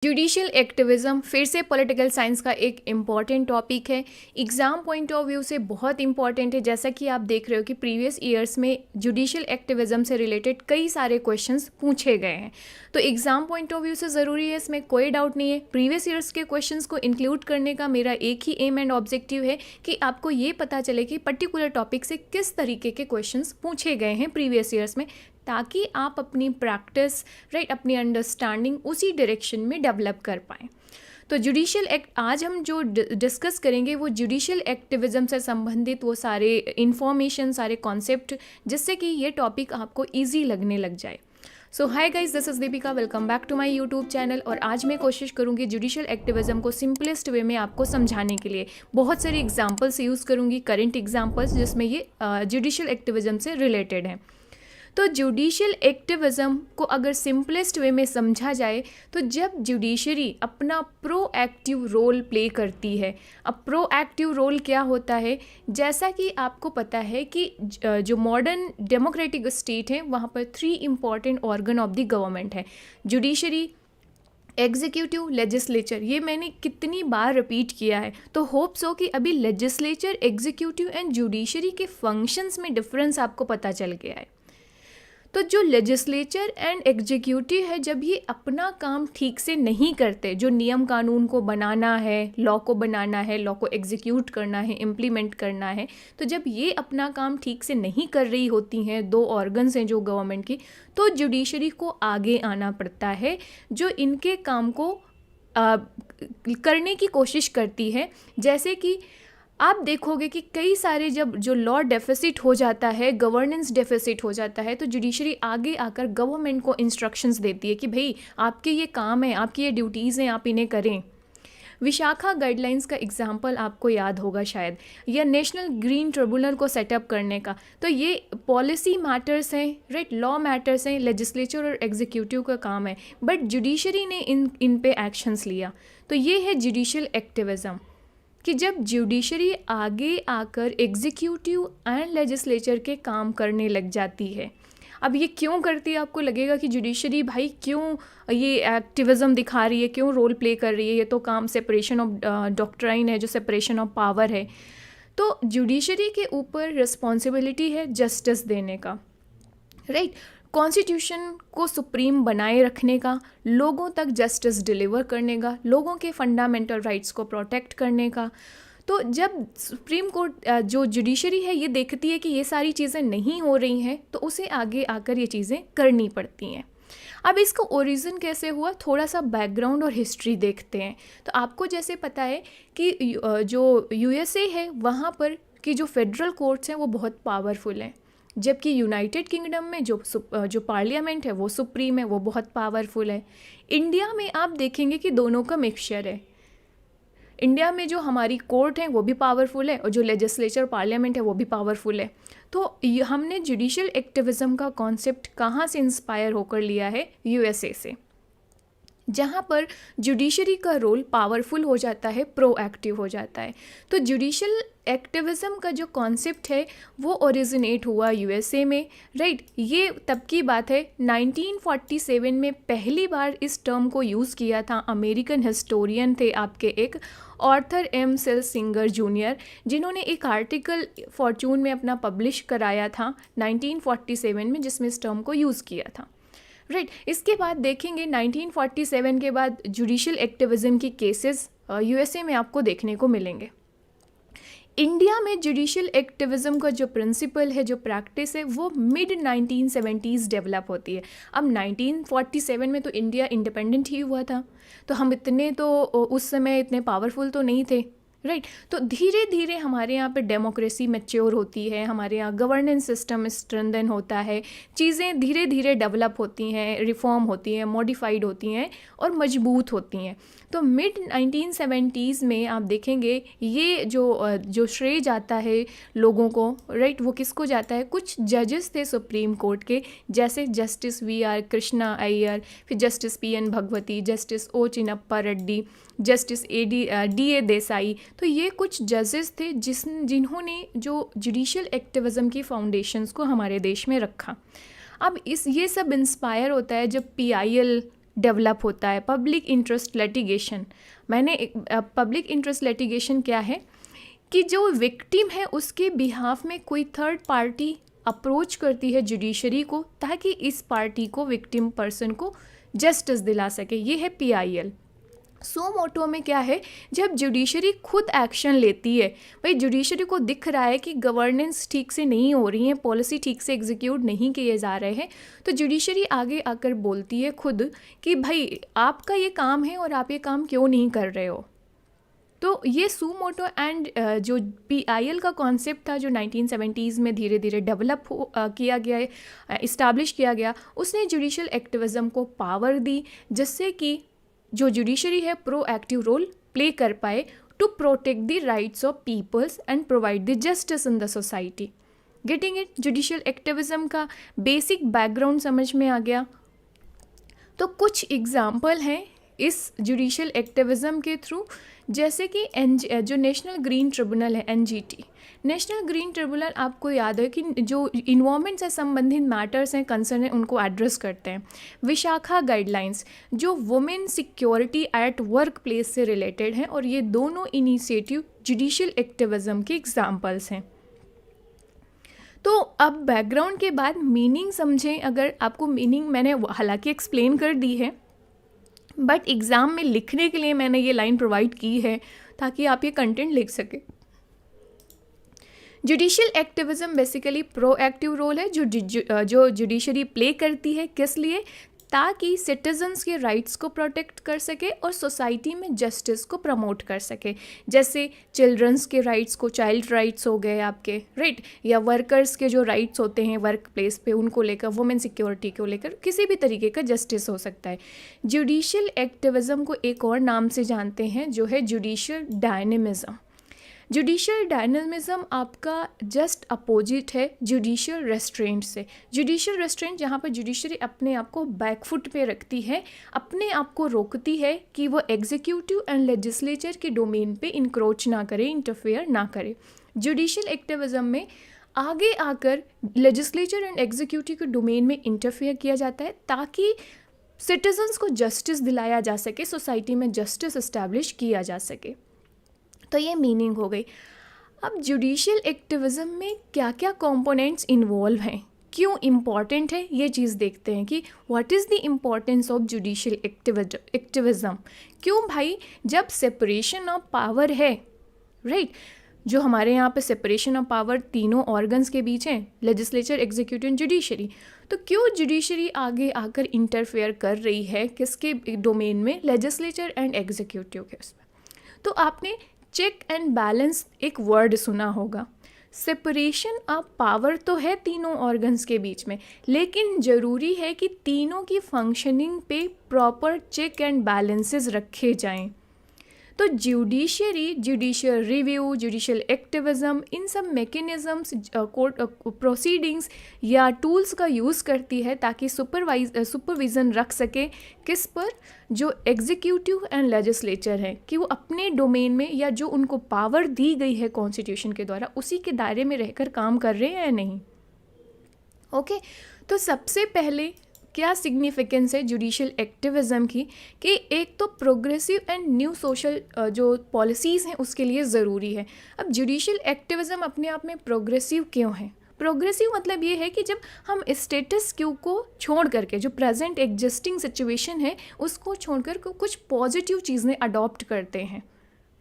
Judicial activism फिर से political science का एक इम्पॉर्टेंट टॉपिक है। एग्ज़ाम पॉइंट ऑफ व्यू से बहुत इंपॉर्टेंट है। जैसा कि आप देख रहे हो कि प्रीवियस ईयर्स में जुडिशियल एक्टिविज़्म से रिलेटेड कई सारे क्वेश्चंस पूछे गए हैं, तो एग्ज़ाम पॉइंट ऑफ व्यू से ज़रूरी है, इसमें कोई डाउट नहीं है। प्रीवियस ईयर्स के क्वेश्चंस को इंक्लूड करने का मेरा एक ही एम एंड ऑब्जेक्टिव है कि आपको ये पता चले कि पर्टिकुलर टॉपिक से किस तरीके के क्वेश्चंस पूछे गए हैं प्रीवियस ईयर्स में, ताकि आप अपनी प्रैक्टिस अपनी अंडरस्टैंडिंग उसी डायरेक्शन में डेवलप कर पाएँ। तो जुडिशियल एक्ट आज हम जो डिस्कस करेंगे वो जुडिशियल एक्टिविज़्म से संबंधित वो सारे इंफॉर्मेशन, सारे कॉन्सेप्ट, जिससे कि ये टॉपिक आपको ईजी लगने लग जाए। So hi guys, this is Deepika, welcome back to my YouTube channel. और आज मैं कोशिश करूँगी जुडिशियल एक्टिविज़्म को सिंपलेस्ट वे में आपको समझाने के लिए। बहुत सारी एग्जांपल्स यूज़ करूँगी, करंट एग्जांपल्स, जिसमें ये जुडिशियल एक्टिविज़्म से रिलेटेड हैं। तो जुडिशियल एक्टिविज़्म को अगर सिंपलेस्ट वे में समझा जाए तो जब जुडिशरी अपना प्रोएक्टिव रोल प्ले करती है। अब प्रोएक्टिव रोल क्या होता है, जैसा कि आपको पता है कि जो मॉडर्न डेमोक्रेटिक स्टेट है वहाँ पर 3 important organ of the government है, जुडिशरी, एग्जीक्यूटिव, लेजिस्लेचर। ये मैंने कितनी बार रिपीट किया है, तो होप्स हो कि अभी लेजिस्लेचर, एग्जीक्यूटिव एंड जुडिशरी के फंक्शंस में डिफरेंस आपको पता चल गया है। तो जो लेजिस्लेचर एंड एग्जीक्यूटिव है, जब ये अपना काम ठीक से नहीं करते, जो नियम कानून को बनाना है, लॉ को बनाना है, लॉ को एग्जीक्यूट करना है, इम्प्लीमेंट करना है, तो जब ये अपना काम ठीक से नहीं कर रही होती हैं, 2 ऑर्गन्स हैं जो गवर्नमेंट की, तो जुडिशरी को आगे आना पड़ता है, जो इनके काम को करने की कोशिश करती है। जैसे कि आप देखोगे कि कई सारे जब जो लॉ डेफिसिट हो जाता है, गवर्नेंस डेफिसिट हो जाता है, तो जुडिशरी आगे आकर गवर्नमेंट को इंस्ट्रक्शंस देती है कि भाई आपके ये काम है, आपकी ये ड्यूटीज़ हैं, आप इन्हें करें। विशाखा गाइडलाइंस का एग्जाम्पल आपको याद होगा शायद, या नेशनल ग्रीन ट्रिब्यूनल को सेटअप करने का। तो ये पॉलिसी मैटर्स हैं, राइट, लॉ मैटर्स हैं, लेजिस्लेचर और एग्जीक्यूटिव का काम है, बट जुडिशरी ने इन पे एक्शंस लिया। तो ये है जुडिशियल एक्टिविज़्म, कि जब जुडिशरी आगे आकर एग्जीक्यूटिव एंड लेजिस्लेचर के काम करने लग जाती है। अब ये क्यों करती है? आपको लगेगा कि जुडिशरी भाई क्यों ये एक्टिविज़्म दिखा रही है, क्यों रोल प्ले कर रही है, ये तो काम सेपरेशन ऑफ डॉक्ट्राइन है, जो सेपरेशन ऑफ पावर है। तो जुडिशरी के ऊपर रिस्पॉन्सिबिलिटी है जस्टिस देने का, राइट, कॉन्स्टिट्यूशन को सुप्रीम बनाए रखने का, लोगों तक जस्टिस डिलीवर करने का, लोगों के फंडामेंटल राइट्स को प्रोटेक्ट करने का। तो जब सुप्रीम कोर्ट, जो जुडिशरी है, ये देखती है कि ये सारी चीज़ें नहीं हो रही हैं, तो उसे आगे आकर ये चीज़ें करनी पड़ती हैं। अब इसका ओरिजिन कैसे हुआ, थोड़ा सा बैकग्राउंड और हिस्ट्री देखते हैं। तो आपको जैसे पता है कि जो यूएसए है, वहाँ पर की जो फेडरल कोर्ट्स हैं वो बहुत पावरफुल हैं, जबकि यूनाइटेड किंगडम में जो पार्लियामेंट है वो सुप्रीम है, वो बहुत पावरफुल है। इंडिया में आप देखेंगे कि दोनों का मिक्सचर है। इंडिया में जो हमारी कोर्ट है वो भी पावरफुल है, और जो लेजिस्लेचर, पार्लियामेंट है, वो भी पावरफुल है। तो हमने जुडिशियल एक्टिविज़्म का कॉन्सेप्ट कहाँ से इंस्पायर होकर लिया है? यूएसए से, जहाँ पर जुडिशरी का रोल पावरफुल हो जाता है, प्रोएक्टिव हो जाता है। तो जुडिशियल एक्टिविज़्म का जो कॉन्सेप्ट है वो ओरिजिनेट हुआ यूएसए में, राइट। ये तब की बात है, 1947 में पहली बार इस टर्म को यूज़ किया था। अमेरिकन हिस्टोरियन थे आपके एक Arthur M Schlesinger junior, जिन्होंने एक आर्टिकल फॉर्चून में अपना पब्लिश कराया था 1947 में, जिसमें इस टर्म को यूज़ किया था, राइट। इसके बाद देखेंगे 1947 के बाद जुडिशियल एक्टिविज़्म की केसेस यूएसए में आपको देखने को मिलेंगे। इंडिया में जुडिशियल एक्टिविज़्म का जो प्रिंसिपल है, जो प्रैक्टिस है, वो मिड 1970s डेवलप होती है। अब 1947 में तो इंडिया इंडिपेंडेंट ही हुआ था, तो हम इतने तो उस समय इतने पावरफुल तो नहीं थे, राइट। तो धीरे धीरे हमारे यहाँ पे डेमोक्रेसी मैच्योर होती है, हमारे यहाँ गवर्नेंस सिस्टम स्ट्रेंथन होता है, चीज़ें धीरे धीरे डेवलप होती हैं, रिफॉर्म होती हैं, मॉडिफाइड होती हैं और मजबूत होती हैं। तो मिड 1970s में आप देखेंगे ये जो श्रेय जाता है लोगों को, राइट, वो किसको जाता है? कुछ जजेस थे सुप्रीम कोर्ट के, जैसे जस्टिस वी.आर. कृष्णा अय्यर, फिर justice P N. Bhagwati, justice O. Chinnappa Reddy, justice D A. Desai. तो ये कुछ जजेस थे जिन्होंने जो जुडिशियल एक्टिविज़्म की फाउंडेशंस को हमारे देश में रखा। अब ये सब इंस्पायर होता है जब PIL डेवलप होता है public interest litigation. Public interest litigation क्या है कि जो विक्टिम है उसके बिहाफ में कोई थर्ड पार्टी अप्रोच करती है जुडिशरी को, ताकि इस पार्टी को, विक्टिम पर्सन को जस्टिस दिला सके। ये है PIL। सो मोटो में क्या है, जब जुडिशरी खुद एक्शन लेती है, भाई जुडिशरी को दिख रहा है कि गवर्नेंस ठीक से नहीं हो रही है, पॉलिसी ठीक से एग्जीक्यूट नहीं किए जा रहे हैं, तो जुडिशरी आगे आकर बोलती है खुद कि भाई आपका ये काम है और आप ये काम क्यों नहीं कर रहे हो। तो ये सू मोटो एंड जो PIL का कॉन्सेप्ट था, जो 1970s में धीरे धीरे डेवलप किया गया, इस्टेब्लिश किया गया, उसने जुडिशल एक्टिविज़म को पावर दी, जिससे कि जो जुडिशरी है प्रोएक्टिव रोल प्ले कर पाए to protect the rights of peoples and provide the justice in the society. Getting it? Judicial activism का बेसिक बैकग्राउंड समझ में आ गया। तो कुछ एग्जाम्पल हैं इस जुडिशल एक्टिविज़म के थ्रू, जैसे कि जो नेशनल ग्रीन ट्रिब्यूनल है, NGT। नेशनल ग्रीन ट्रिब्यूनल आपको याद है कि जो इन्वायरमेंट से संबंधित मैटर्स हैं, कंसर्न है, उनको एड्रेस करते हैं। विशाखा गाइडलाइंस जो women security at work place से रिलेटेड हैं, और ये दोनों इनिशिएटिव जुडिशल एक्टिविज़म के एग्जाम्पल्स हैं। तो अब बैकग्राउंड के बाद मीनिंग समझें। अगर आपको मीनिंग मैंने हालांकि एक्सप्लेन कर दी है, बट एग्ज़ाम में लिखने के लिए मैंने ये लाइन प्रोवाइड की है ताकि आप ये कंटेंट लिख सकें। Judicial activism basically proactive role है जो जुडिशरी प्ले करती है, किस लिए? ताकि सिटीजन्स के राइट्स को प्रोटेक्ट कर सके और सोसाइटी में जस्टिस को प्रमोट कर सके। जैसे चिल्ड्रंस के राइट्स को, चाइल्ड राइट्स हो गए आपके, राइट, या वर्कर्स के जो राइट्स होते हैं वर्क प्लेस पे, उनको लेकर, वुमेन सिक्योरिटी को लेकर किसी भी तरीके का जस्टिस हो सकता है। जुडिशल एक्टिविज़म को एक और नाम से जानते हैं, जो है जुडिशल डायनेमिज़म। जुडिशल डायनेमिज़म आपका जस्ट अपोजिट है जुडिशल रेस्ट्रेंट से। जुडिशल रेस्ट्रेंट जहाँ पर जुडिशरी अपने आप को बैकफुट पे रखती है, अपने आप को रोकती है कि वो एग्जीक्यूटिव एंड लेजिस्लेचर के डोमेन पे इंक्रोच ना करे, इंटरफेयर ना करे। जुडिशल एक्टिविज़म में आगे आकर लेजिस्लेचर एंड एग्जीक्यूटिव के डोमेन में इंटरफेयर किया जाता है, ताकि सिटीजन्स को जस्टिस दिलाया जा सके, सोसाइटी में जस्टिस इस्टेब्लिश किया जा सके। तो ये मीनिंग हो गई। अब जुडिशल एक्टिविज़म में क्या क्या कंपोनेंट्स इन्वॉल्व हैं, क्यों इम्पॉर्टेंट है, ये चीज़ देखते हैं कि what is the importance of judicial activism. क्यों भाई? जब सेपरेशन ऑफ पावर है, राइट, जो हमारे यहाँ पे सेपरेशन ऑफ पावर तीनों ऑर्गन्स के बीच है, लेजिस्लेचर, एग्जीक्यूटिव एंड जुडिशरी, तो क्यों जुडिशरी आगे आकर इंटरफेयर कर रही है किसके डोमेन में? लेजिस्लेचर एंड एग्जीक्यूटिव के उसमें। तो आपने चेक एंड बैलेंस एक वर्ड सुना होगा। सेपरेशन ऑफ पावर तो है तीनों ऑर्गन्स के बीच में, लेकिन ज़रूरी है कि तीनों की फंक्शनिंग पे प्रॉपर चेक एंड बैलेंसेस रखे जाएं। तो judiciary, judicial review, judicial activism, इन सब मैकेनिज़म्स, कोर्ट प्रोसीडिंग्स या टूल्स का यूज़ करती है ताकि सुपरविज़न रख सके किस पर? जो एग्जीक्यूटिव एंड लेजिस्लेचर है, कि वो अपने डोमेन में या जो उनको पावर दी गई है कॉन्स्टिट्यूशन के द्वारा, उसी के दायरे में रहकर काम कर रहे हैं या नहीं। ओके, तो सबसे पहले क्या सिग्निफिकेंस है जुडिशल एक्टिविज़म की, कि एक तो प्रोग्रेसिव एंड न्यू सोशल जो पॉलिसीज़ हैं उसके लिए ज़रूरी है। अब जुडिशल एक्टिविज़म अपने आप में प्रोग्रेसिव क्यों है? प्रोग्रेसिव मतलब ये है कि जब हम स्टेटस क्यू को छोड़ करके, जो प्रेजेंट एग्जिस्टिंग सिचुएशन है उसको छोड़कर कुछ पॉजिटिव चीज़ें अडॉप्ट करते हैं,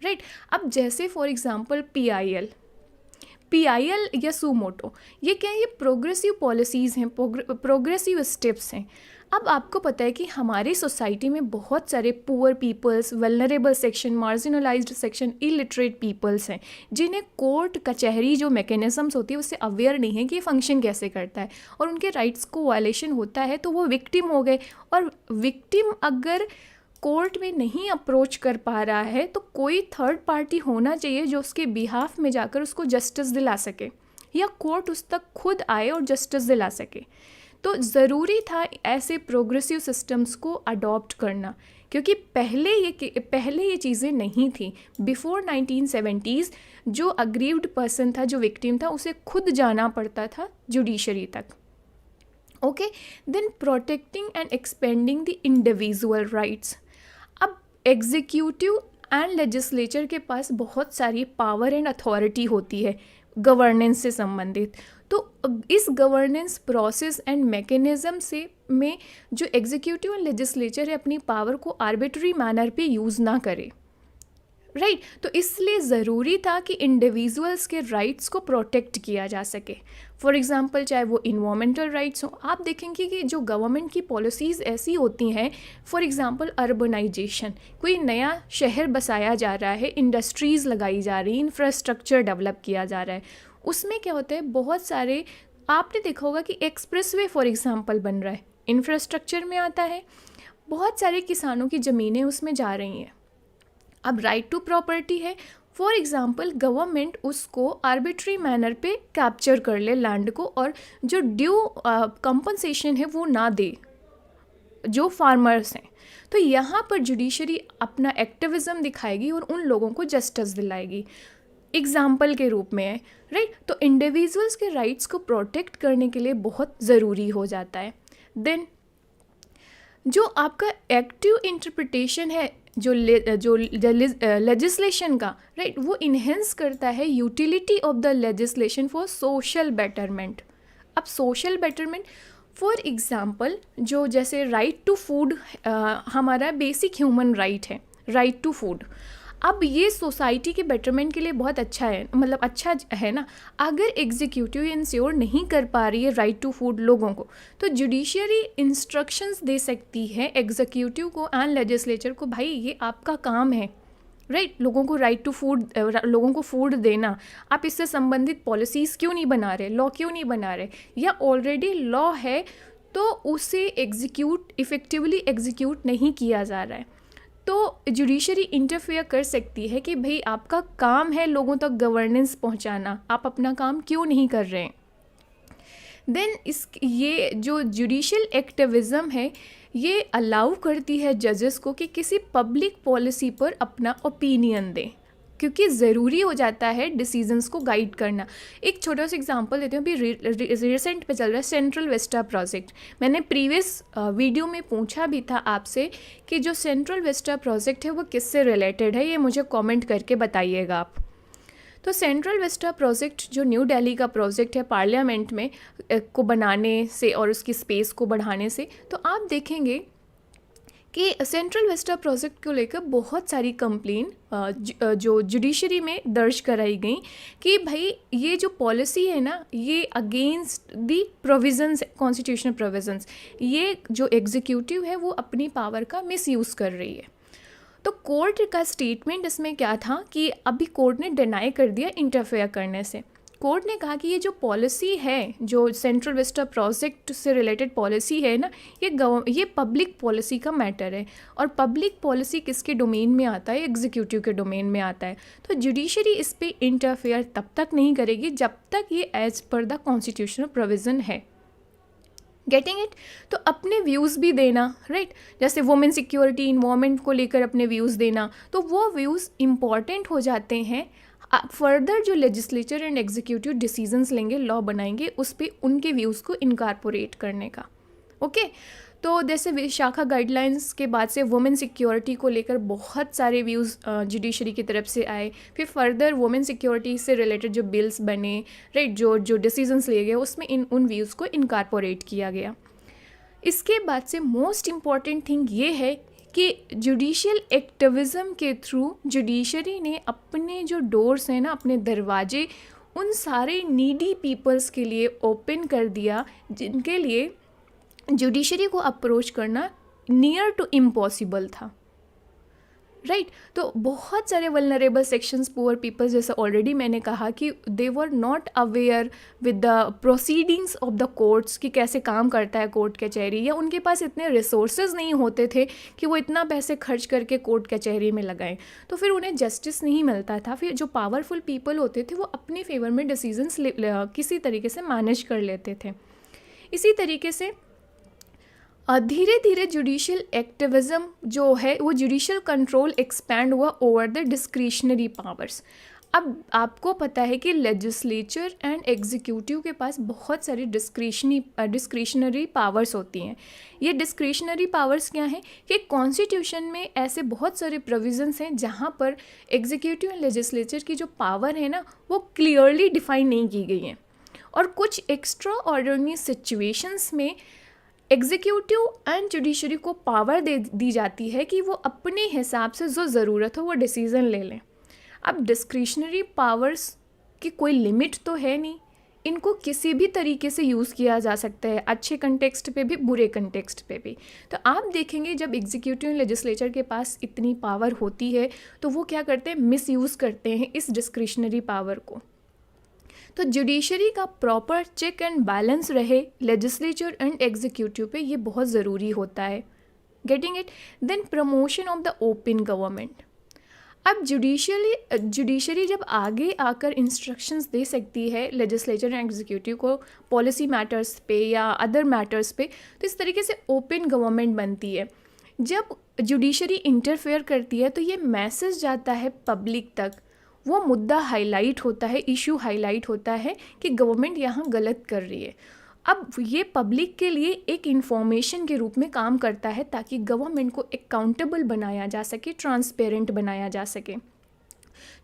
राइट। अब जैसे फॉर एग्जांपल PIL या सू मोटो, ये क्या है? ये प्रोग्रेसिव पॉलिसीज़ हैं, प्रोग्रेसिव स्टेप्स हैं। अब आपको पता है कि हमारी सोसाइटी में बहुत सारे poor peoples, vulnerable section, marginalised section, illiterate peoples हैं, जिन्हें कोर्ट कचहरी जो मैकेनिज़म्स होती है उससे अवेयर नहीं है कि ये फंक्शन कैसे करता है, और उनके राइट्स को वायलेशन होता है तो वो विक्टिम हो गए। और विक्टिम अगर कोर्ट में नहीं अप्रोच कर पा रहा है तो कोई थर्ड पार्टी होना चाहिए जो उसके बिहाफ में जाकर उसको जस्टिस दिला सके, या कोर्ट उस तक खुद आए और जस्टिस दिला सके। तो ज़रूरी था ऐसे प्रोग्रेसिव सिस्टम्स को अडॉप्ट करना, क्योंकि पहले ये चीज़ें नहीं थी। बिफोर 1970s जो अग्रीव्ड पर्सन था, जो विक्टिम था, उसे खुद जाना पड़ता था जुडिशरी तक। Okay, then protecting and expanding the individual rights. अब एग्जीक्यूटिव एंड लेजिस्लेचर के पास बहुत सारी पावर एंड अथॉरिटी होती है गवर्नेंस से संबंधित। तो इस गवर्नेंस प्रोसेस एंड मैकेनिज्म से में जो एग्जीक्यूटिव एंड लेजिस्लेचर है अपनी पावर को आर्बिट्री मैनर पे यूज़ ना करे, राइट तो इसलिए ज़रूरी था कि इंडिविजुअल्स के राइट्स को प्रोटेक्ट किया जा सके। फॉर एग्जांपल चाहे वो इन्वायरमेंटल राइट्स हो, आप देखेंगे कि जो गवर्नमेंट की पॉलिसीज़ ऐसी होती हैं, फॉर एग्जांपल अर्बनाइजेशन, कोई नया शहर बसाया जा रहा है, इंडस्ट्रीज़ लगाई जा रही, इंफ्रास्ट्रक्चर डेवलप किया जा रहा है, उसमें क्या होता है बहुत सारे, आपने देखा होगा कि एक्सप्रेसवे फॉर एग्जांपल बन रहा है, इंफ्रास्ट्रक्चर में आता है, बहुत सारे किसानों की ज़मीनें उसमें जा रही हैं। अब राइट टू प्रॉपर्टी है, फॉर एग्जांपल गवर्नमेंट उसको आर्बिट्री मैनर पे कैप्चर कर ले लैंड को, और जो ड्यू कंपनसेशन है वो ना दे जो फार्मर्स हैं, तो यहाँ पर जुडिशरी अपना एक्टिविज़म दिखाएगी और उन लोगों को जस्टिस दिलाएगी, एग्जाम्पल के रूप में है, राइट तो इंडिविजुअल्स के राइट्स को प्रोटेक्ट करने के लिए बहुत ज़रूरी हो जाता है। देन जो आपका एक्टिव इंटरप्रिटेशन है जो लेजिस्लेशन का, राइट वो इन्हेंस करता है utility of the legislation for social betterment. अब सोशल बेटरमेंट फॉर एग्जांपल जो जैसे राइट टू फूड हमारा बेसिक ह्यूमन राइट है, राइट टू फूड, अब ये सोसाइटी के बेटरमेंट के लिए बहुत अच्छा है, मतलब अच्छा है ना। अगर एग्जीक्यूटिव इंश्योर नहीं कर पा रही है राइट टू फूड लोगों को, तो जुडिशियरी इंस्ट्रक्शंस दे सकती है एग्जीक्यूटिव को एंड लेजिस्लेचर को, भाई ये आपका काम है, राइट लोगों को राइट टू फूड, लोगों को फूड देना, आप इससे संबंधित पॉलिसीज़ क्यों नहीं बना रहे, लॉ क्यों नहीं बना रहे, या ऑलरेडी लॉ है तो उसे इफ़ेक्टिवली एग्जीक्यूट नहीं किया जा रहा है, तो जुडिशरी इंटरफेयर कर सकती है कि भाई आपका काम है लोगों तक गवर्नेंस पहुंचाना, आप अपना काम क्यों नहीं कर रहे हैं। देन ये जो जुडिशियल एक्टिविज़म है ये अलाउ करती है जजेस को कि किसी पब्लिक पॉलिसी पर अपना ओपिनियन दें, क्योंकि ज़रूरी हो जाता है डिसीजंस को गाइड करना। एक छोटा सा एग्जांपल देती हूँ, अभी रिसेंट पे चल रहा है सेंट्रल वेस्टा प्रोजेक्ट। मैंने प्रीवियस वीडियो में पूछा भी था आपसे कि जो सेंट्रल वेस्टा प्रोजेक्ट है वो किससे रिलेटेड है, ये मुझे कमेंट करके बताइएगा आप। तो सेंट्रल वेस्टा प्रोजेक्ट जो न्यू दिल्ली का प्रोजेक्ट है पार्लियामेंट में को बनाने से और उसकी स्पेस को बढ़ाने से, तो आप देखेंगे कि सेंट्रल वेस्टा प्रोजेक्ट को लेकर बहुत सारी कंप्लेन जो जुडिशरी में दर्ज कराई गई कि भाई ये जो पॉलिसी है ना ये against the provisions, constitutional provisions, ये जो एग्जीक्यूटिव है वो अपनी पावर का मिसयूज़ कर रही है। तो कोर्ट का स्टेटमेंट इसमें क्या था कि अभी कोर्ट ने डिनाई कर दिया इंटरफेयर करने से। कोर्ट ने कहा कि ये जो पॉलिसी है, जो सेंट्रल वेस्टा प्रोजेक्ट से रिलेटेड पॉलिसी है ना, ये पब्लिक पॉलिसी का मैटर है, और पब्लिक पॉलिसी किसके डोमेन में आता है, एग्जीक्यूटिव के डोमेन में आता है। तो जुडिशरी इस पे इंटरफेयर तब तक नहीं करेगी जब तक ये as per the constitutional provision है। Getting it? तो अपने व्यूज़ भी देना, राइट जैसे वुमेन सिक्योरिटी, इन्वायरमेंट को लेकर अपने व्यूज़ देना, तो वो व्यूज़ इम्पॉर्टेंट हो जाते हैं। फर्दर जो लेजिस्लेचर एंड एग्जीक्यूटिव डिसीजंस लेंगे, लॉ बनाएंगे, उस पर उनके व्यूज़ को इनकॉर्पोरेट करने का। ओके तो जैसे विशाखा गाइडलाइंस के बाद से वुमेन सिक्योरिटी को लेकर बहुत सारे व्यूज़ जुडिशरी की तरफ से आए, फिर फर्दर वुमेन सिक्योरिटी से रिलेटेड जो बिल्स बने, राइट जो डिसीजंस लिए गए, उसमें उन व्यूज़ को इनकॉर्पोरेट किया गया। इसके बाद से मोस्ट इम्पॉर्टेंट थिंग ये है कि जुडिशियल एक्टिविज़म के थ्रू जुडिशरी ने अपने जो डोर्स हैं ना, अपने दरवाजे उन सारे नीडी पीपल्स के लिए ओपन कर दिया जिनके लिए जुडिशरी को अप्रोच करना नियर टू इम्पॉसिबल था, राइट तो बहुत सारे वल्नरेबल सेक्शंस, पुअर पीपल, जैसे ऑलरेडी मैंने कहा कि they were not aware with the proceedings of the courts कि कैसे काम करता है कोर्ट कचहरी, या उनके पास इतने रिसोर्सेज नहीं होते थे कि वो इतना पैसे खर्च करके कोर्ट कचहरी में लगाएं, तो फिर उन्हें जस्टिस नहीं मिलता था। फिर जो पावरफुल पीपल होते थे वो अपने फेवर में डिसीजंस किसी तरीके से मैनेज कर लेते थे। इसी तरीके से धीरे धीरे जुडिशियल एक्टिविज़म जो है वो जुडिशियल कंट्रोल एक्सपैंड हुआ ओवर द डिस्क्रिशनरी पावर्स। अब आपको पता है कि लेजिस्लेचर एंड एग्जीक्यूटिव के पास बहुत सारी डिस्क्रिशनरी पावर्स होती हैं। ये डिस्क्रिशनरी पावर्स क्या हैं कि कॉन्स्टिट्यूशन में ऐसे बहुत सारे प्रोविजंस हैं जहाँ पर एग्जीक्यूटिव एंड लेजिस्लेचर की जो पावर है ना वो क्लियरली डिफाइन नहीं की गई हैं, और कुछ एक्स्ट्रा ऑर्डिनरी सिचुएशंस में एग्जीक्यूटिव एंड जुडिशरी को पावर दे दी जाती है कि वो अपने हिसाब से जो ज़रूरत हो वो डिसीज़न ले लें। अब डिस्क्रिशनरी पावर्स की कोई लिमिट तो है नहीं, इनको किसी भी तरीके से यूज़ किया जा सकता है, अच्छे कंटेक्स्ट पे भी बुरे कंटेक्स्ट पे भी। तो आप देखेंगे जब एग्जीक्यूटिव लेजिस्लेचर के पास इतनी पावर होती है तो वो क्या करते हैं, मिस यूज़ करते हैं इस डिस्क्रिशनरी पावर को। तो जुडिशरी का प्रॉपर चेक एंड बैलेंस रहे लेजिस्लेचर एंड एग्जीक्यूटिव पे, ये बहुत ज़रूरी होता है। Getting it? Then promotion of the open government. अब जुडिशरी जब आगे आकर इंस्ट्रक्शंस दे सकती है लेजिस्लेचर एंड एग्जीक्यूटिव को पॉलिसी मैटर्स पे या अदर मैटर्स पे, तो इस तरीके से ओपन गवर्नमेंट बनती है। जब जुडिशरी इंटरफेयर करती है तो ये मैसेज जाता है पब्लिक तक, वो मुद्दा हाईलाइट होता है, इशू हाईलाइट होता है कि गवर्नमेंट यहाँ गलत कर रही है। अब ये पब्लिक के लिए एक इन्फॉर्मेशन के रूप में काम करता है ताकि गवर्नमेंट को अकाउंटेबल बनाया जा सके, ट्रांसपेरेंट बनाया जा सके,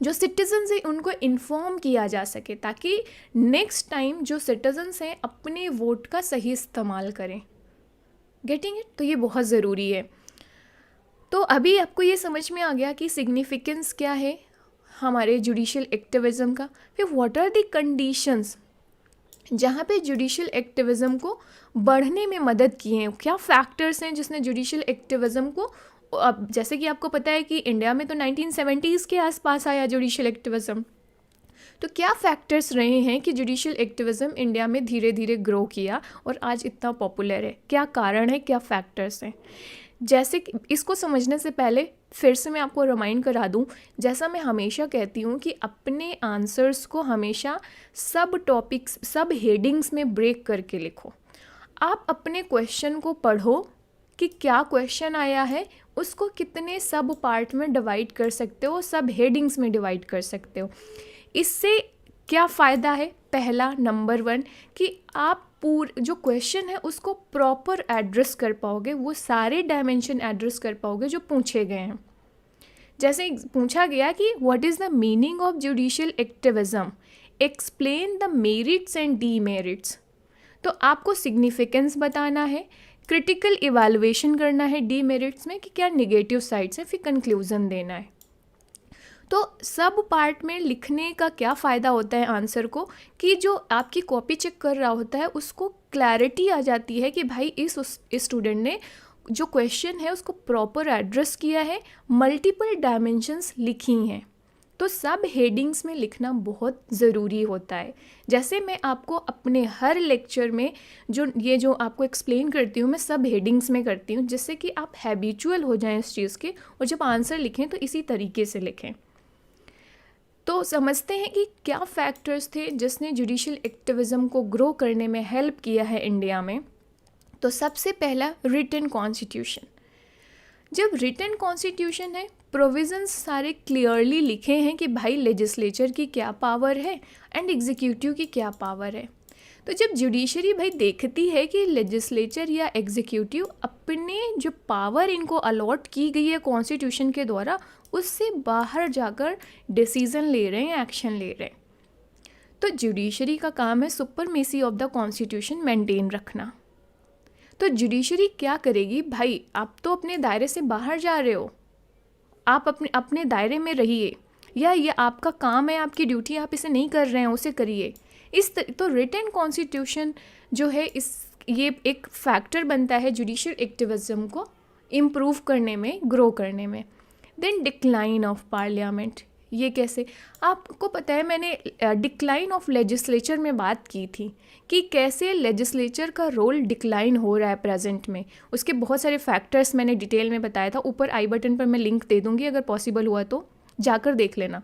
जो सिटीजन्स हैं उनको इन्फॉर्म किया जा सके ताकि नेक्स्ट टाइम जो सिटीजन्स हैं अपने वोट का सही इस्तेमाल करें। Getting it? तो ये बहुत ज़रूरी है। तो अभी आपको ये समझ में आ गया कि सिग्निफिकेंस क्या है हमारे जुडिशियल एक्टिविज़म का। फिर व्हाट आर द कंडीशंस जहाँ पे जुडिशियल एक्टिविज़म को बढ़ने में मदद किए हैं, क्या फैक्टर्स हैं जिसने जुडिशियल एक्टिविज़म को, अब जैसे कि आपको पता है कि इंडिया में तो 1970s के आसपास आया जुडिशियल एक्टिविज़म, तो क्या फैक्टर्स रहे हैं कि जुडिशियल एक्टिविज़म इंडिया में धीरे धीरे ग्रो किया और आज इतना पॉपुलर है? क्या कारण है, क्या फैक्टर्स हैं? जैसे कि इसको समझने से पहले फिर से मैं आपको रिमाइंड करा दूं, जैसा मैं हमेशा कहती हूं कि अपने आंसर्स को हमेशा सब टॉपिक्स, सब हेडिंग्स में ब्रेक करके लिखो। आप अपने क्वेश्चन को पढ़ो कि क्या क्वेश्चन आया है, उसको कितने सब पार्ट में डिवाइड कर सकते हो, सब हेडिंग्स में डिवाइड कर सकते हो। इससे क्या फ़ायदा है? पहला, नंबर 1 कि आप जो क्वेश्चन है उसको प्रॉपर एड्रेस कर पाओगे, वो सारे डायमेंशन एड्रेस कर पाओगे जो पूछे गए हैं। जैसे पूछा गया कि what is the meaning of judicial activism, explain the merits and demerits, तो आपको सिग्निफिकेंस बताना है, क्रिटिकल इवैल्यूएशन करना है डीमेरिट्स में कि क्या नेगेटिव साइड्स है, फिर कंक्लूजन देना है। तो सब पार्ट में लिखने का क्या फ़ायदा होता है आंसर को, कि जो आपकी कॉपी चेक कर रहा होता है उसको क्लैरिटी आ जाती है कि भाई इस स्टूडेंट ने जो क्वेश्चन है उसको प्रॉपर एड्रेस किया है, मल्टीपल डायमेंशंस लिखी हैं। तो सब हेडिंग्स में लिखना बहुत ज़रूरी होता है। जैसे मैं आपको अपने हर लेक्चर में जो आपको एक्सप्लेन करती हूँ मैं सब हेडिंग्स में करती हूँ, जिससे कि आप हैबिचुअल हो जाएं इस चीज़ के, और जब आंसर लिखें तो इसी तरीके से लिखें। तो समझते हैं कि क्या फैक्टर्स थे जिसने जुडिशियल एक्टिविज़म को ग्रो करने में हेल्प किया है इंडिया में। तो सबसे पहला, रिटन कॉन्स्टिट्यूशन। जब रिटन कॉन्स्टिट्यूशन है, प्रोविजंस सारे क्लियरली लिखे हैं कि भाई लेजिस्लेचर की क्या पावर है एंड एग्जीक्यूटिव की क्या पावर है। तो जब जुडिशरी भाई देखती है कि लेजिस्लेचर या एग्जीक्यूटिव अपने जो पावर इनको अलॉट की गई है कॉन्स्टिट्यूशन के द्वारा उससे बाहर जाकर डिसीजन ले रहे हैं, एक्शन ले रहे हैं, तो जुडिशरी का काम है supremacy of the constitution maintain रखना। तो जुडिशरी क्या करेगी, भाई आप तो अपने दायरे से बाहर जा रहे हो, आप अपने दायरे में रहिए, या ये आपका काम है, आपकी ड्यूटी, आप इसे नहीं कर रहे हैं उसे करिए। तो रिटन कॉन्स्टिट्यूशन जो है ये एक फैक्टर बनता है जुडिशियल एक्टिविज्म को इम्प्रूव करने में, ग्रो करने में। देन डिक्लाइन ऑफ पार्लियामेंट, ये कैसे? आपको पता है मैंने डिक्लाइन ऑफ लेजिस्लेचर में बात की थी कि कैसे लेजिस्लेचर का रोल डिक्लाइन हो रहा है प्रेजेंट में। उसके बहुत सारे फैक्टर्स मैंने डिटेल में बताया था, ऊपर आई बटन पर मैं लिंक दे दूँगी, अगर पॉसिबल हुआ तो जाकर देख लेना।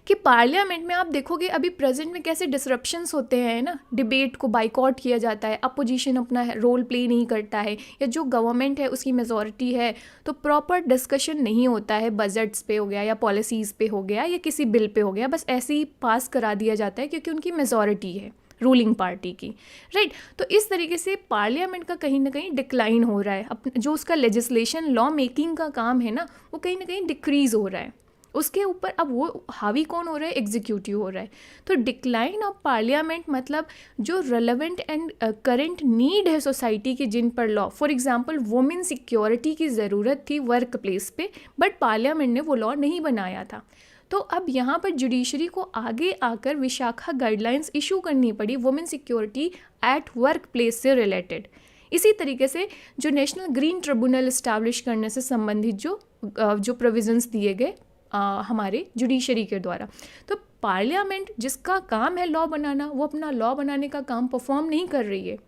कि पार्लियामेंट में आप देखोगे अभी प्रेजेंट में कैसे डिसरप्शंस होते हैं ना, डिबेट को बाइकआउट किया जाता है, अपोजिशन अपना रोल प्ले नहीं करता है, या जो गवर्नमेंट है उसकी मेजॉरिटी है तो प्रॉपर डिस्कशन नहीं होता है, बजट्स पे हो गया या पॉलिसीज़ पे हो गया या किसी बिल पे हो गया, बस ऐसे ही पास करा दिया जाता है क्योंकि उनकी मेजॉरिटी है रूलिंग पार्टी की, राइट। तो इस तरीके से पार्लियामेंट का कहीं ना कहीं डिक्लाइन हो रहा है, जो उसका लेजिस्लेशन लॉ मेकिंग का काम है ना वो कहीं ना कहीं डिक्रीज़ हो रहा है उसके ऊपर। अब वो हावी कौन हो रहा है, एग्जीक्यूटिव हो रहा है। तो डिक्लाइन ऑफ पार्लियामेंट मतलब जो रेलेवेंट एंड करंट नीड है सोसाइटी की, जिन पर law, for example women security की ज़रूरत थी वर्क प्लेस पे, बट पार्लियामेंट ने वो लॉ नहीं बनाया था। तो अब यहाँ पर जुडिशरी को आगे आकर विशाखा गाइडलाइंस इशू करनी पड़ी women security at work place से रिलेटेड। इसी तरीके से जो नेशनल ग्रीन ट्रिब्यूनल इस्टेब्लिश करने से संबंधित जो प्रोविजंस दिए गए हमारे जुडिशरी के द्वारा। तो पार्लियामेंट जिसका काम है लॉ बनाना, वो अपना लॉ बनाने का काम परफॉर्म नहीं कर रही है।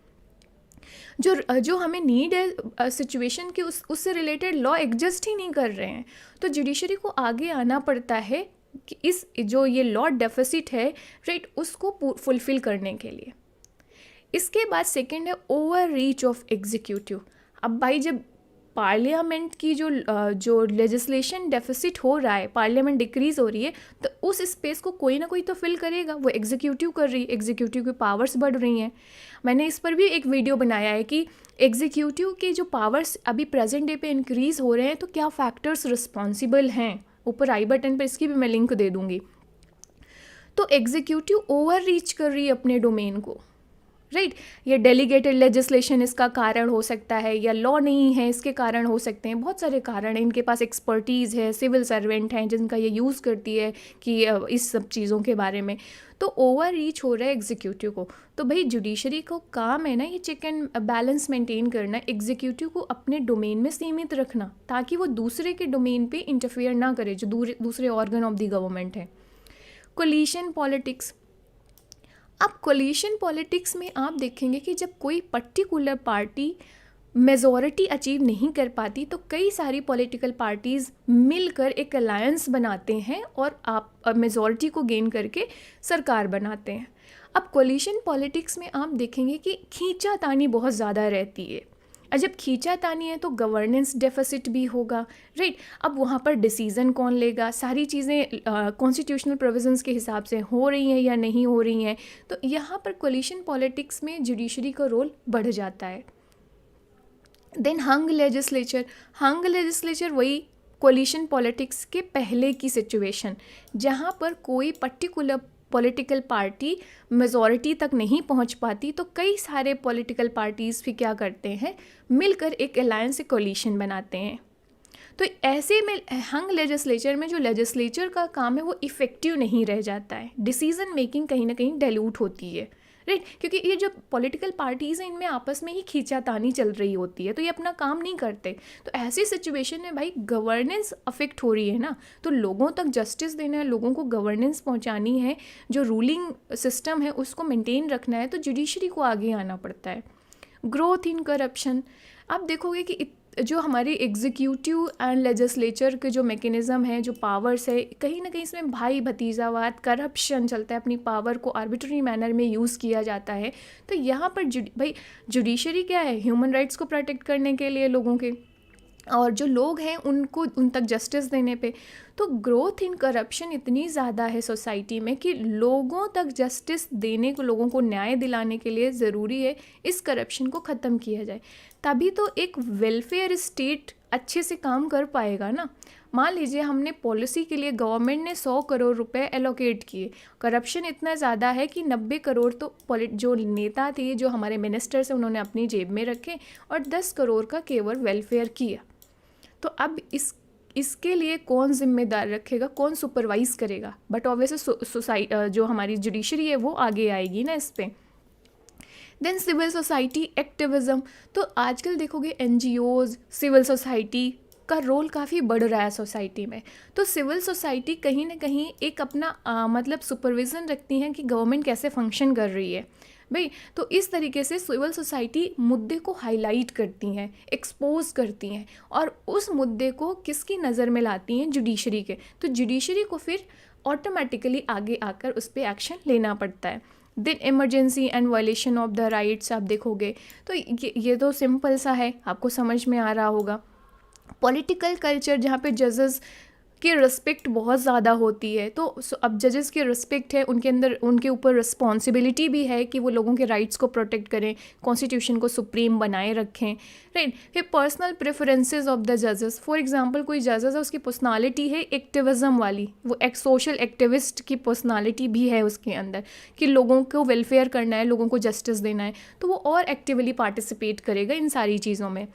जो हमें नीड है सिचुएशन की, उससे रिलेटेड लॉ एग्जिस्ट ही नहीं कर रहे हैं। तो जुडिशरी को आगे आना पड़ता है कि इस जो ये लॉ डेफिसिट है, राइट, उसको फुलफिल करने के लिए। इसके बाद सेकंड है ओवर रीच ऑफ एग्जीक्यूटिव। अब भाई जब पार्लियामेंट की जो लेजिस्लेशन डेफिसिट हो रहा है, पार्लियामेंट डिक्रीज़ हो रही है, तो उस स्पेस को कोई ना कोई तो फिल करेगा, वो एग्जीक्यूटिव कर रही है, एग्जीक्यूटिव की पावर्स बढ़ रही हैं। मैंने इस पर भी एक वीडियो बनाया है कि एग्जीक्यूटिव के जो पावर्स अभी प्रेजेंट डे पे इंक्रीज़ हो रहे हैं तो क्या फैक्टर्स रिस्पॉन्सिबल हैं, ऊपर आई बटन पर इसकी भी मैं लिंक दे दूँगी। तो एग्जीक्यूटिव ओवर रीच कर रही है अपने डोमेन को, राइट। ये डेलीगेटेड लेजिस्लेशन इसका कारण हो सकता है, या लॉ नहीं है इसके कारण हो सकते हैं, बहुत सारे कारण हैं। इनके पास एक्सपर्टीज़ है, सिविल सर्वेंट हैं जिनका ये यूज़ करती है कि इस सब चीज़ों के बारे में। तो ओवर रीच हो रहा है एग्जीक्यूटिव को। तो भाई जुडिशरी को काम है ना ये चेक एंड बैलेंस मेंटेन करना, एग्जीक्यूटिव को अपने डोमेन में सीमित रखना ताकि वो दूसरे के डोमेन पे इंटरफेयर ना करे जो दूसरे ऑर्गन ऑफ द गवर्नमेंट है। Coalition politics. अब कोलिशन पॉलिटिक्स में आप देखेंगे कि जब कोई पर्टिकुलर पार्टी मेजॉरिटी अचीव नहीं कर पाती तो कई सारी पॉलिटिकल पार्टीज़ मिलकर एक अलायंस बनाते हैं और आप मेजॉरिटी को गेन करके सरकार बनाते हैं। अब कोलिशन पॉलिटिक्स में आप देखेंगे कि खींचातानी बहुत ज़्यादा रहती है, और जब खींचातानी है तो गवर्नेंस डेफिसिट भी होगा, राइट। अब वहाँ पर डिसीज़न कौन लेगा, सारी चीज़ें कॉन्स्टिट्यूशनल प्रोविजंस के हिसाब से हो रही हैं या नहीं हो रही हैं। तो यहाँ पर कोलिशन पॉलिटिक्स में जुडिशरी का रोल बढ़ जाता है। देन हंग लेजिस्लेचर वही कोलिशन पॉलिटिक्स के पहले की सिचुएशन, जहाँ पर कोई पर्टिकुलर पॉलिटिकल पार्टी मेजॉरिटी तक नहीं पहुंच पाती तो कई सारे पॉलिटिकल पार्टीज़ भी क्या करते हैं, मिलकर एक अलायंस, एक कोलिशन बनाते हैं। तो ऐसे में हंग लेजिस्लेचर में जो लेजिस्लेचर का काम है वो इफ़ेक्टिव नहीं रह जाता है, डिसीज़न मेकिंग कहीं ना कहीं डाइल्यूट होती है, राइट। क्योंकि ये जो पॉलिटिकल पार्टीज़ हैं इनमें आपस में ही खींचातानी चल रही होती है तो ये अपना काम नहीं करते। तो ऐसी सिचुएशन में भाई गवर्नेंस अफेक्ट हो रही है ना, तो लोगों तक जस्टिस देना है, लोगों को गवर्नेंस पहुंचानी है, जो रूलिंग सिस्टम है उसको मेंटेन रखना है, तो जुडिशरी को आगे आना पड़ता है। Growth in corruption. आप देखोगे कि जो हमारी एग्जीक्यूटिव एंड लेजिस्लेचर के जो मैकेनिज़्म है, जो पावर्स है, कहीं ना कहीं इसमें भाई भतीजावाद, करप्शन चलता है, अपनी पावर को आर्बिट्ररी मैनर में यूज़ किया जाता है। तो यहाँ पर भाई जुडिशरी क्या है, ह्यूमन राइट्स को प्रोटेक्ट करने के लिए लोगों के, और जो लोग हैं उनको उन तक जस्टिस देने पे। तो ग्रोथ इन करप्शन इतनी ज़्यादा है सोसाइटी में कि लोगों तक जस्टिस देने को, लोगों को न्याय दिलाने के लिए ज़रूरी है इस करप्शन को ख़त्म किया जाए, तभी तो एक वेलफेयर स्टेट अच्छे से काम कर पाएगा ना। मान लीजिए हमने पॉलिसी के लिए गवर्नमेंट ने 100 करोड़ रुपए एलोकेट किए, करप्शन इतना ज़्यादा है कि 90 करोड़ तो जो नेता थे, जो हमारे मिनिस्टर्स हैं, उन्होंने अपनी जेब में रखे और 10 करोड़ का केवल वेलफेयर किया। तो अब इसके लिए कौन जिम्मेदार रखेगा, कौन सुपरवाइज करेगा? बट ऑब्वियसली जो हमारी जुडिशरी है वो आगे आएगी ना इस पे। Then civil society activism. तो आजकल देखोगे NGOs, सिविल सोसाइटी का रोल काफ़ी बढ़ रहा है सोसाइटी में। तो सिविल सोसाइटी कहीं ना कहीं एक अपना मतलब सुपरविज़न रखती हैं कि गवर्नमेंट कैसे फंक्शन कर रही है भाई। तो इस तरीके से सिविल सोसाइटी मुद्दे को हाईलाइट करती हैं, एक्सपोज करती हैं, और उस मुद्दे को किसकी नज़र में लाती हैं, जुडिशरी के। तो जुडिशरी को फिर ऑटोमेटिकली आगे आकर उस पर एक्शन लेना पड़ता है। Then emergency and violation of the rights आप देखोगे तो ये तो सिंपल सा है, आपको समझ में आ रहा होगा। पॉलिटिकल कल्चर जहाँ पे जजेस की रिस्पेक्ट बहुत ज़्यादा होती है, तो अब जजेस की रिस्पेक्ट है, उनके अंदर उनके ऊपर रिस्पॉन्सिबिलिटी भी है कि वो लोगों के राइट्स को प्रोटेक्ट करें, कॉन्स्टिट्यूशन को सुप्रीम बनाए रखें, राइट। फिर पर्सनल प्रेफरेंसेस ऑफ द जजेस, फॉर एग्जांपल कोई जजेस है उसकी पर्सनालिटी है एक्टिविज़म वाली, वो एक सोशल एक्टिविस्ट की पर्सनालिटी भी है उसके अंदर कि लोगों को वेलफेयर करना है, लोगों को जस्टिस देना है, तो वो और एक्टिवली पार्टिसिपेट करेगा इन सारी चीज़ों में।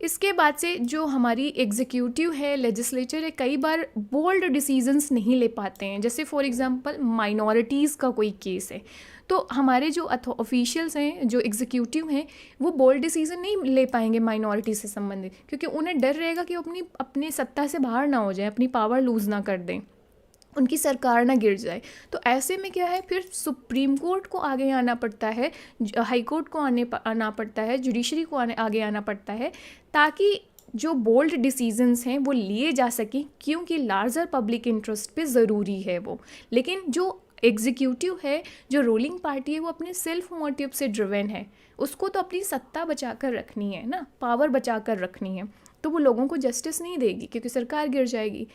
इसके बाद से जो हमारी एग्जीक्यूटिव है, लेजिस्लेचर है, कई बार बोल्ड डिसीजंस नहीं ले पाते हैं। जैसे फॉर एग्जांपल माइनॉरिटीज़ का कोई केस है, तो हमारे जो ऑफिशियल्स हैं, जो एग्जीक्यूटिव हैं, वो बोल्ड डिसीजन नहीं ले पाएंगे माइनॉरिटी से संबंधित, क्योंकि उन्हें डर रहेगा कि वो अपनी सत्ता से बाहर ना हो जाए, अपनी पावर लूज़ ना कर दें, उनकी सरकार ना गिर जाए। तो ऐसे में क्या है, फिर सुप्रीम कोर्ट को आगे आना पड़ता है, हाई कोर्ट को आना पड़ता है, जुडिशरी को आगे आना पड़ता है, ताकि जो बोल्ड डिसीजंस हैं वो लिए जा सकें, क्योंकि लार्जर पब्लिक इंटरेस्ट पे ज़रूरी है वो। लेकिन जो एग्जीक्यूटिव है, जो रूलिंग पार्टी है, वो अपने सेल्फ मोटिव से ड्रिवन है, उसको तो अपनी सत्ता बचा कर रखनी है ना, पावर बचा कर रखनी है, तो वो लोगों को जस्टिस नहीं देगी क्योंकि सरकार गिर जाएगी।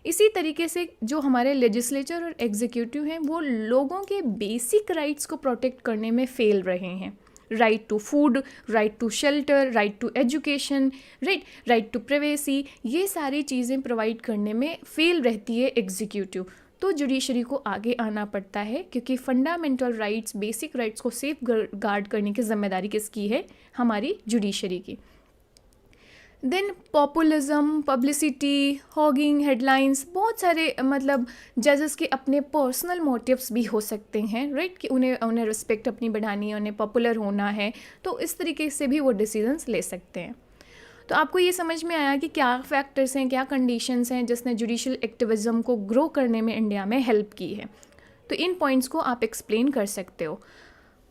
इसी तरीके से जो हमारे लेजिस्लेचर और एग्जीक्यूटिव हैं, वो लोगों के बेसिक राइट्स को प्रोटेक्ट करने में फेल रहे हैं। Right to food, right to shelter, right to education, right to privacy, ये सारी चीज़ें प्रोवाइड करने में फेल रहती है एग्जीक्यूटिव। तो जुडिशरी को आगे आना पड़ता है, क्योंकि फंडामेंटल राइट्स, बेसिक राइट्स को सेफ गार्ड करने की जिम्मेदारी किसकी है, हमारी जुडिशरी की। Then populism, publicity, hogging, headlines, बहुत सारे मतलब जजेस के अपने पर्सनल मोटिव्स भी हो सकते हैं, राइट, कि उन्हें रिस्पेक्ट अपनी बढ़ानी है, उन्हें पॉपुलर होना है, तो इस तरीके से भी वो डिसीजंस ले सकते हैं। तो आपको ये समझ में आया कि क्या फैक्टर्स हैं, क्या कंडीशंस हैं जिसने जुडिशल एक्टिविज़म को ग्रो करने में इंडिया में हेल्प की है। तो इन पॉइंट्स को आप एक्सप्लेन कर सकते हो।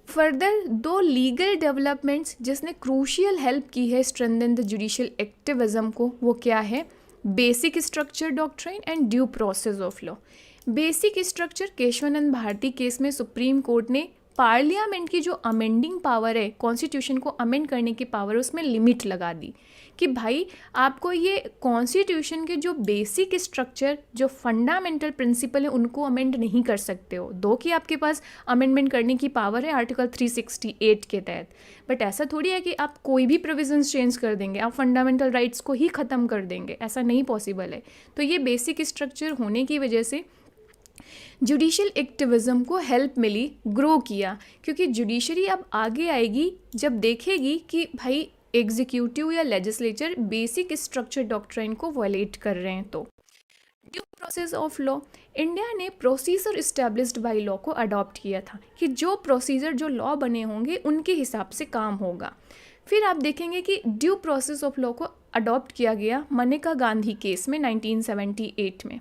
फर्दर दो लीगल डेवलपमेंट्स जिसने क्रूशियल हेल्प की है स्ट्रेंथन द जुडिशियल एक्टिविज़म को, वो क्या है, basic structure doctrine and due process of law. Basic structure, Kesavananda Bharati case में सुप्रीम कोर्ट ने पार्लियामेंट की जो अमेंडिंग पावर है, कॉन्स्टिट्यूशन को अमेंड करने की पावर, उसमें लिमिट लगा दी कि भाई आपको ये कॉन्स्टिट्यूशन के जो बेसिक स्ट्रक्चर, जो फंडामेंटल प्रिंसिपल है, उनको अमेंड नहीं कर सकते हो। दो कि आपके पास अमेंडमेंट करने की पावर है आर्टिकल 368 के तहत, बट ऐसा थोड़ी है कि आप कोई भी प्रोविजंस चेंज कर देंगे, आप फंडामेंटल राइट्स को ही ख़त्म कर देंगे, ऐसा नहीं पॉसिबल है। तो ये बेसिक स्ट्रक्चर होने की वजह से जुडिशियल एक्टिविज़म को हेल्प मिली, ग्रो किया, क्योंकि जुडिशरी अब आगे आएगी जब देखेगी कि भाई एग्जीक्यूटिव या लेजिस्लेचर बेसिक स्ट्रक्चर डॉक्ट्रिन को वायलेट कर रहे हैं। तो due process of law, India ने प्रोसीजर इस्टेब्लिश्ड बाय लॉ को अडॉप्ट किया था कि जो प्रोसीजर, जो लॉ बने होंगे उनके हिसाब से काम होगा। फिर आप देखेंगे कि ड्यू प्रोसेस ऑफ लॉ को अडॉप्ट किया गया मनेका गांधी केस में 1978 में।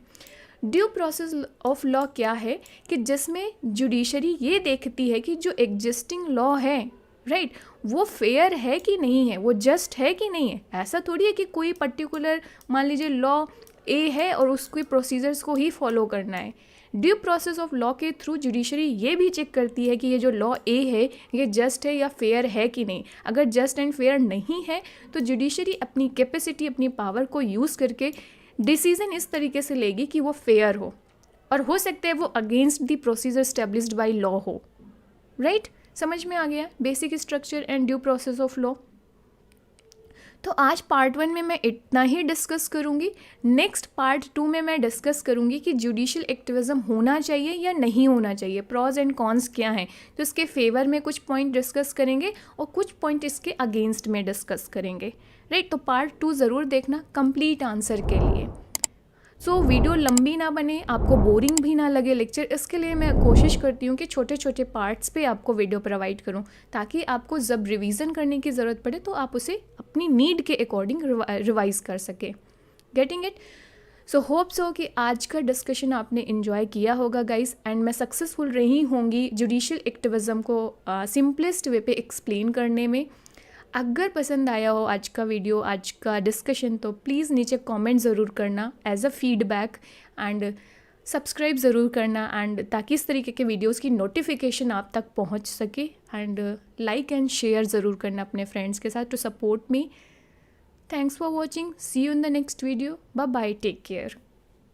ड्यू प्रोसेस ऑफ लॉ क्या है कि जिसमें जुडिशरी ये देखती है कि जो एग्जिस्टिंग लॉ है, राइट, वो फेयर है कि नहीं है, वो जस्ट है कि नहीं है। ऐसा थोड़ी है कि कोई पर्टिकुलर, मान लीजिए लॉ ए है और उसके प्रोसीजर्स को ही फॉलो करना है। ड्यू प्रोसेस ऑफ लॉ के थ्रू जुडिशरी ये भी चेक करती है कि ये जो लॉ ए है ये जस्ट है या फेयर है कि नहीं। अगर जस्ट एंड फेयर नहीं है तो जुडिशरी अपनी कैपेसिटी, अपनी पावर को यूज़ करके डिसीजन इस तरीके से लेगी कि वो फेयर हो, और हो सकता है वो against the procedure established by law हो, राइट। समझ में आ गया basic structure and due process of law. तो आज पार्ट 1 में मैं इतना ही डिस्कस करूंगी। नेक्स्ट पार्ट 2 में मैं डिस्कस करूंगी कि जुडिशियल एक्टिविज़म होना चाहिए या नहीं होना चाहिए, प्रॉज एंड कॉन्स क्या हैं। तो इसके फेवर में कुछ पॉइंट डिस्कस करेंगे और कुछ पॉइंट इसके अगेंस्ट में डिस्कस करेंगे, राइट। तो पार्ट 2 ज़रूर देखना कंप्लीट आंसर के लिए। सो वीडियो लंबी ना बने, आपको बोरिंग भी ना लगे लेक्चर, इसके लिए मैं कोशिश करती हूँ कि छोटे छोटे पार्ट्स पे आपको वीडियो प्रोवाइड करूँ, ताकि आपको जब रिवीजन करने की ज़रूरत पड़े तो आप उसे अपनी नीड के अकॉर्डिंग रिवाइज कर सके। Getting it? So hope so कि आज का डिस्कशन आपने इन्जॉय किया होगा गाइस, एंड मैं सक्सेसफुल रही होंगी जुडिशियल एक्टिविज़म को सिंपलेस्ट वे पे एक्सप्लेन करने में। अगर पसंद आया हो आज का वीडियो, आज का डिस्कशन, तो प्लीज़ नीचे कमेंट ज़रूर करना as a feedback, and subscribe ज़रूर करना एंड ताकि इस तरीके के वीडियोस की नोटिफिकेशन आप तक पहुंच सके, एंड लाइक एंड शेयर ज़रूर करना अपने फ्रेंड्स के साथ to support me. Thanks for watching, see you in the next video, bye bye, take care.